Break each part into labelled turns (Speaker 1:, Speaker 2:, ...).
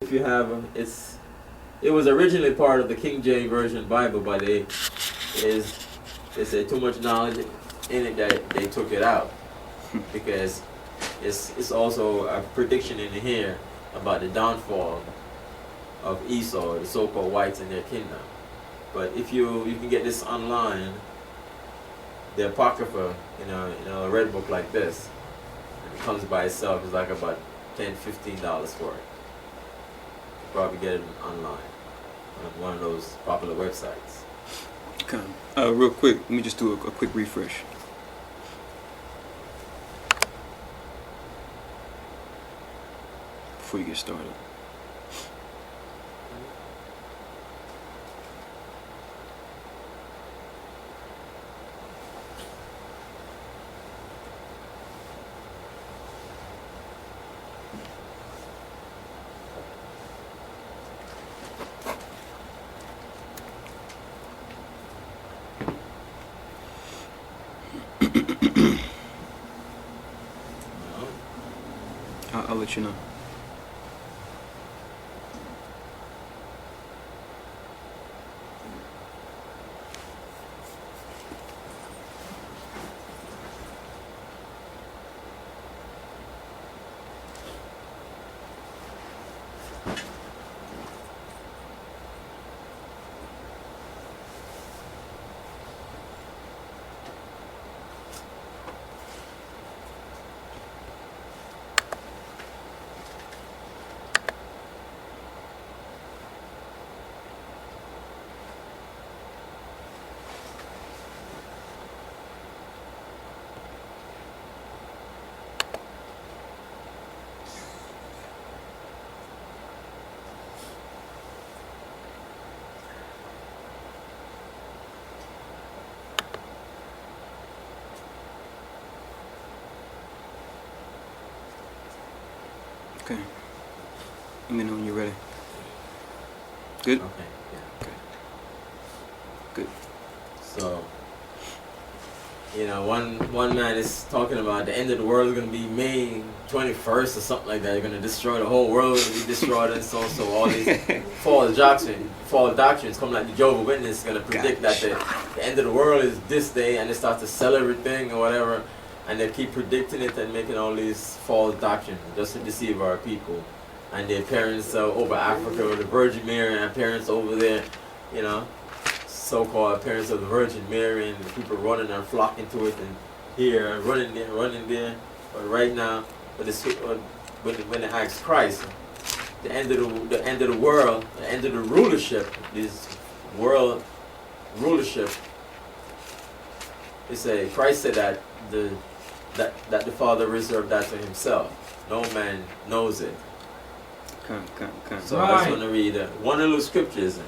Speaker 1: if you have it was originally part of the King James Version Bible, but they said too much knowledge in it that they took it out because it's also a prediction in here about the downfall of Esau, the so-called whites and their kingdom. But if you can get this online, the Apocrypha, a red book like this, it comes by itself, it's like about $10-15 for it. You probably get it online on one of those popular websites.
Speaker 2: Okay. Real quick, let me just do a quick refresh. Before you get started. I'll let you know. Okay. Let me know when you're ready. Good?
Speaker 1: Okay, yeah.
Speaker 2: Okay. Good.
Speaker 1: So, one man is talking about the end of the world is going to be May 21st or something like that. You're going to destroy the whole world, going to be destroyed, and so all these false doctrines come like the Jehovah's Witness going to predict that the end of the world is this day, and they start to sell everything or whatever, and they keep predicting it and making all these false doctrines just to deceive our people. And their parents over Africa, or the Virgin Mary, and parents over there, so-called parents of the Virgin Mary, and the people running and flocking to it, and here, running there. But right now, when they ask Christ, the end of the world, the end of the rulership, this world rulership, Christ said that the Father reserved that to himself. No man knows it. So I just want to read one of those scriptures.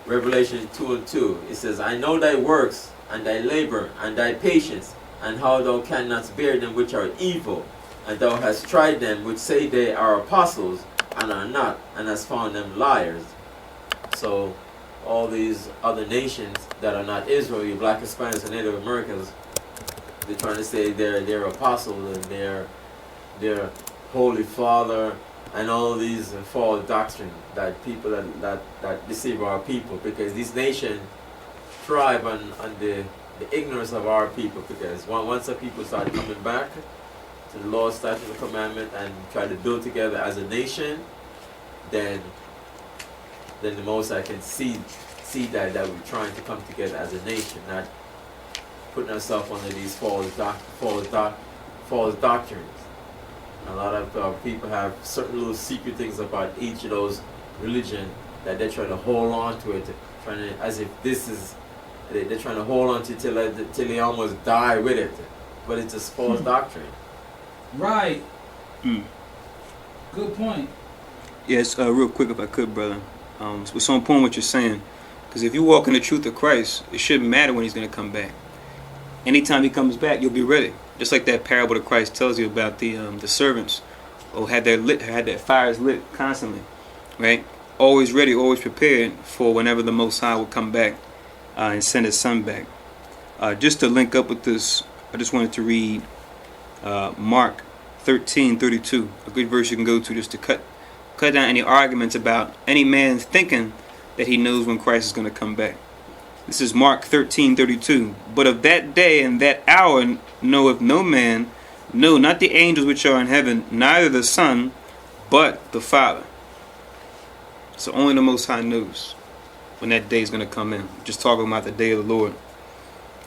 Speaker 1: Revelation 2:2. It says, I know thy works, and thy labor, and thy patience, and how thou cannot bear them which are evil, and thou hast tried them which say they are apostles, and are not, and hast found them liars. So all these other nations that are not Israel, you black Hispanics and Native Americans, they're trying to say they're apostles, and they're Holy Father, and all these false doctrine that people that deceive our people, because these nations thrive on the ignorance of our people, because once the people start coming back to the law, statute, and commandment, and try to build together as a nation, then the Most High can see that we're trying to come together as a nation, not putting ourselves under these false doctrines. A lot of people have certain little secret things about each of those religion that they're trying to hold on to it, as if this is, they're trying to hold on to it till they almost die with it. But it's just false doctrine.
Speaker 3: Right. Good point.
Speaker 2: Yes, real quick if I could, brother. It's so important what you're saying. Because if you walk in the truth of Christ, it shouldn't matter when he's going to come back. Anytime he comes back, you'll be ready. Just like that parable that Christ tells you about the servants who had their fires lit constantly, right? Always ready, always prepared for whenever the Most High will come back and send his son back. Just to link up with this, I just wanted to read Mark 13:32, a good verse you can go to just to cut cut down any arguments about any man thinking that he knows when Christ is going to come back. This is Mark 13:32. But of that day and that hour knoweth no man, no, not the angels which are in heaven, neither the Son, but the Father. So only the Most High knows when that day is going to come in. Just talking about the day of the Lord.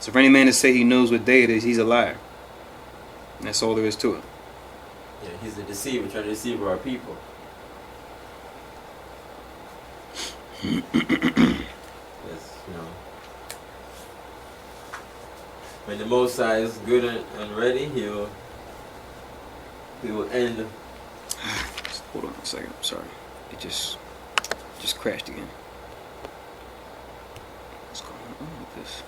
Speaker 2: So for any man to say he knows what day it is, he's a liar. And that's all there is to it.
Speaker 1: Yeah, he's a deceiver, trying to deceive our people. Yes, when the Most High is good and ready, he will end.
Speaker 2: Hold on a second. I'm sorry. It just crashed again. What's going on with this?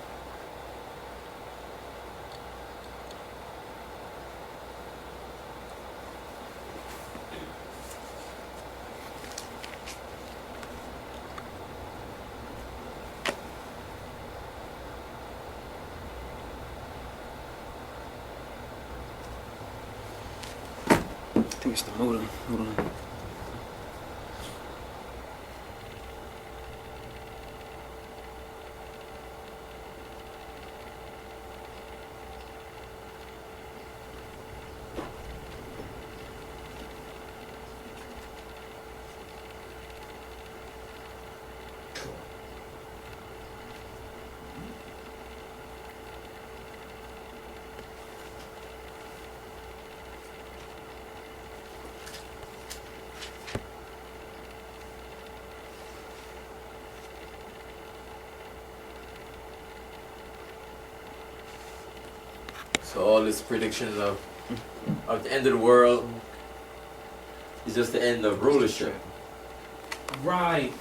Speaker 2: I think it's the modem. Hold on.
Speaker 1: So all these predictions of the end of the world is just the end of rulership.
Speaker 3: Right.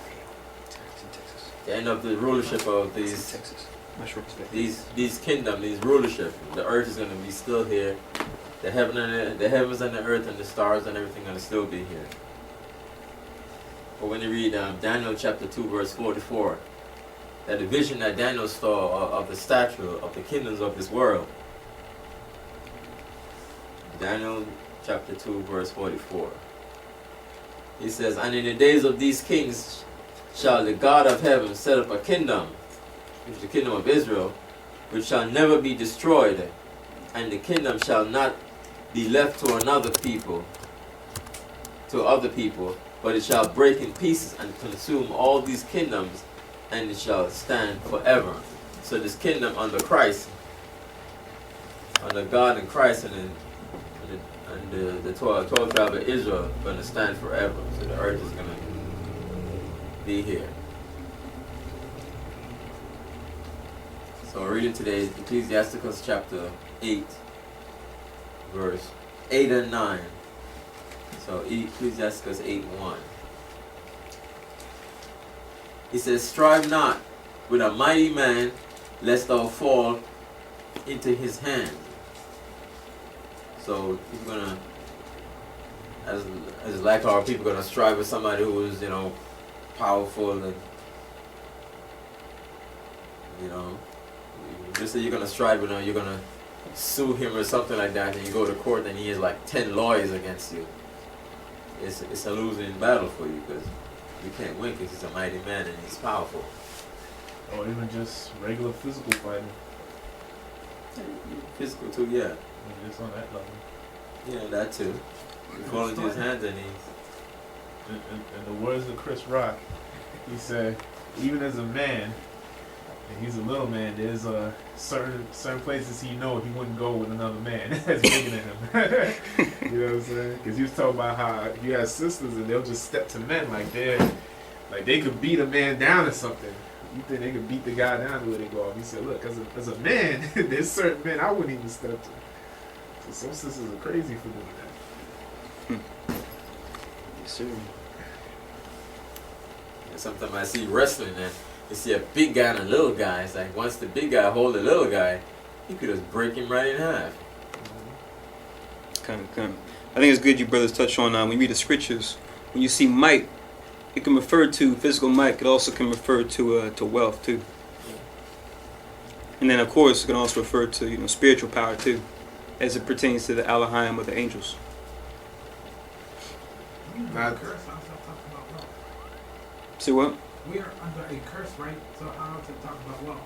Speaker 1: The end of the rulership of these kingdoms, these rulership. The earth is going to be still here. The heavens and the earth and the stars and everything going to still be here. But when you read Daniel chapter 2 verse 44, that the vision that Daniel saw of the statue of the kingdoms of this world. Daniel chapter 2 verse 44. He says, and in the days of these kings shall the God of heaven set up a kingdom, which is the kingdom of Israel, which shall never be destroyed, and the kingdom shall not be left to other people, but it shall break in pieces and consume all these kingdoms, and it shall stand forever. So this kingdom under Christ, under God and Christ, and the 12 tribes of Israel are going to stand forever. So the earth is going to be here. So we're reading today Ecclesiasticus chapter 8, verse 8 and 9. So Ecclesiasticus 8:1. He says, strive not with a mighty man, lest thou fall into his hand. So you're gonna, as like our people, gonna strive with somebody who is, powerful, and just say you're gonna strive with him, you're gonna sue him or something like that, and you go to court and he has like 10 lawyers against you. It's a losing battle for you, because you can't win, because he's a mighty man and he's powerful.
Speaker 3: Or even just regular physical fighting.
Speaker 1: Physical too, yeah.
Speaker 3: Just on that level.
Speaker 1: Yeah, that too. You fall into his hands and he's...
Speaker 3: In the words of Chris Rock, he said, even as a man, and he's a little man, there's certain places he wouldn't go with another man that's bigger than him. You know what I'm saying? Because he was talking about how you have sisters and they'll just step to men like they could beat a man down or something. You think they could beat the guy down the way they go off? He said, look, as a man, there's certain men I wouldn't even step to. So some sisters are crazy for doing that.
Speaker 2: Yes, sir.
Speaker 1: And sometimes I see wrestling and you see a big guy and a little guy. It's like once the big guy hold the little guy, he could just break him right in half.
Speaker 2: Kind of. I think it's good you brothers touch on when you read the scriptures. When you see might, it can refer to physical might. It also can refer to wealth too. And then of course it can also refer to spiritual power too, as it pertains to the Elohim of the angels. See what?
Speaker 4: We are under a curse, right? So how to talk about wealth?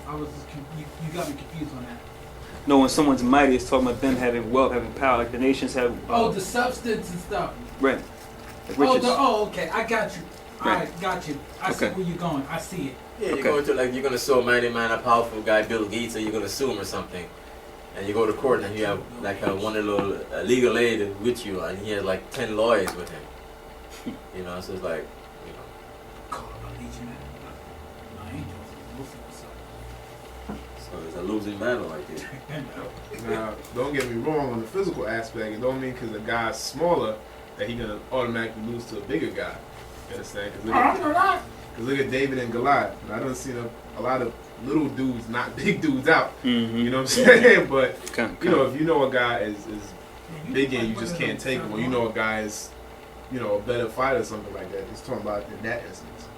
Speaker 4: I was just you got me confused on that.
Speaker 2: No, when someone's mighty, it's talking about them having wealth, having power. Like the nations have.
Speaker 4: The substance and stuff.
Speaker 2: Right. Like riches.
Speaker 4: Okay, I got you. All right, got you. I see where you're going. I see it.
Speaker 1: Yeah, you're going to you're gonna sue a mighty man, a powerful guy, Bill Gates, or you're gonna sue him or something, and you go to court and you have like one little legal aid with you, and he has like 10 lawyers with him. You know, so it's like, you know.
Speaker 4: Call a legion my angels.
Speaker 1: So it's a losing battle right there.
Speaker 3: Now, don't get me wrong on the physical aspect. It don't mean because a guy's smaller that he's gonna automatically lose to a bigger guy. You understand? Because look at David and Goliath. I don't see a lot of little dudes knock big dudes out.
Speaker 2: Mm-hmm.
Speaker 3: You know what I'm saying? But you know, if you know a guy is big and you just can't take him, or you know a guy is, you know, a better fighter or something like that. He's talking about in that instance.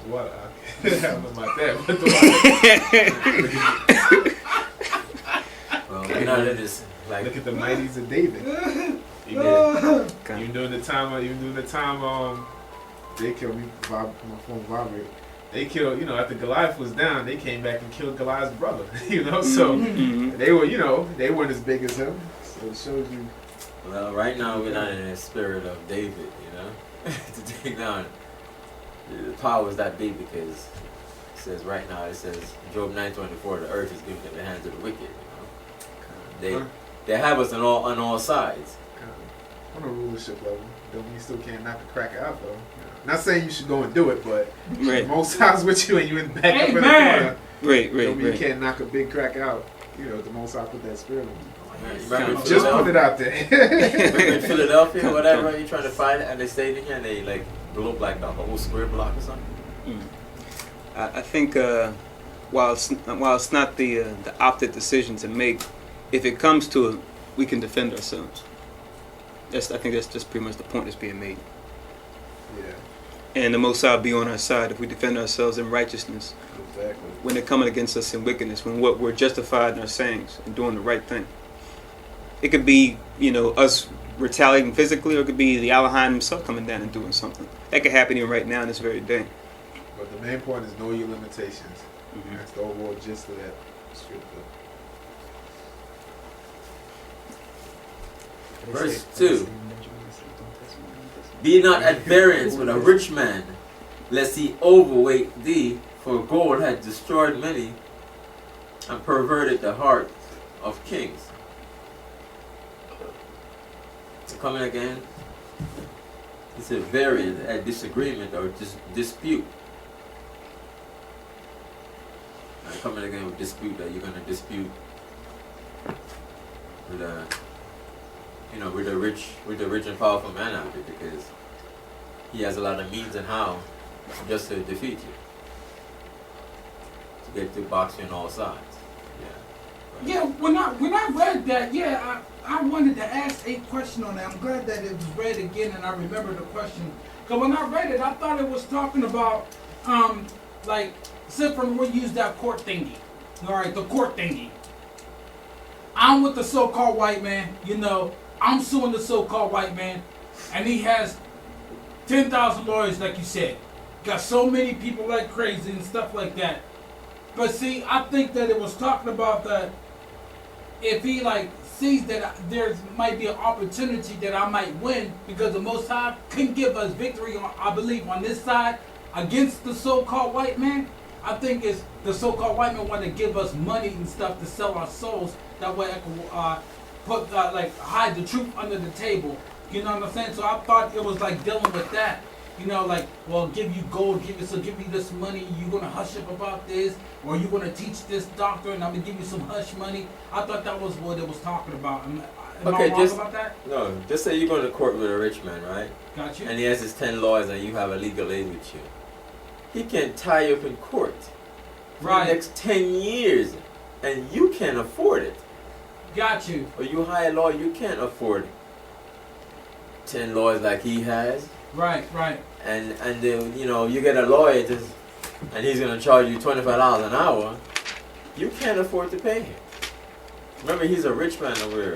Speaker 3: What? I don't know about that.
Speaker 1: Well, you know, that is like,
Speaker 3: look at the mighties of David. Even during the time, they killed me. My phone vibrate. They killed, you know, after Goliath was down, they came back and killed Goliath's brother. You know, so they were, you know, they weren't as big as him. So it shows you.
Speaker 1: Well, right now we're not in the spirit of David, you know, to take down. The power is that big because it says right now, it says Job 9:24, the earth is given in the hands of the wicked. You know, they have us on all sides.
Speaker 3: On a rulership level, don't mean you still can't knock a cracker out though. Not saying you should go and do it, but most times with you and you in the back up in the corner.
Speaker 2: Right.
Speaker 3: You can't knock a big cracker out. You know, the most I put that spirit on you.
Speaker 1: Just
Speaker 3: put it out there.
Speaker 1: In Philadelphia, whatever, you're trying to find it, and they stayed in here and they like blew up like the whole square block or something.
Speaker 2: I think while it's not the opted decision to make, if it comes to it, we can defend ourselves. I think that's just pretty much the point that's being made.
Speaker 3: Yeah.
Speaker 2: And the Most High will be on our side if we defend ourselves in righteousness.
Speaker 3: Exactly.
Speaker 2: When they're coming against us in wickedness, when we're justified in our sayings and doing the right thing. It could be, you know, us retaliating physically, or it could be the Elohim himself coming down and doing something. That could happen even right now in this very day.
Speaker 3: But the main point is know your limitations. That's the overall gist of that scripture.
Speaker 1: Verse 2. Be not at variance with a rich man, lest he overweight thee, for gold hath destroyed many, and perverted the heart of kings. Coming again, it's a variance, a disagreement, or dispute. And coming again with dispute, that you're going to dispute with a, you know, with the rich and powerful man out there, because he has a lot of means and how just to defeat you, to get to box you on all sides.
Speaker 4: Yeah, when I read that, I wanted to ask a question on that. I'm glad that it was read again and I remember the question. Because when I read it, I thought it was talking about, like, say from we use that court thingy. All right, the court thingy. I'm with the so-called white man, you know, I'm suing the so-called white man, and he has 10,000 lawyers, like you said. Got so many people like crazy and stuff like that. But see, I think that it was talking about that if he like sees that there might be an opportunity that I might win, because the Most High can give us victory on, I believe, on this side against the so-called white man. I think it's the so-called white man want to give us money and stuff to sell our souls. That way I can put like hide the truth under the table. You know what I'm saying? So I thought it was like dealing with that. You know, like, well, give you gold, give you this money, you're going to hush up about this, or you're going to teach this doctrine, I'm going to give you some hush money. I thought that was what it was talking about. Am I wrong about that?
Speaker 1: No, just say you're going to court with a rich man, right?
Speaker 4: Got you.
Speaker 1: And he has his 10 lawyers and you have a legal aid with you. He can tie you up in court for the next 10 years, and you can't afford it.
Speaker 4: Got you.
Speaker 1: Or you hire a lawyer, you can't afford 10 lawyers like he has.
Speaker 4: Right.
Speaker 1: And then, you know, you get a lawyer and he's going to charge you $25 an hour. You can't afford to pay him. Remember, he's a rich man over here.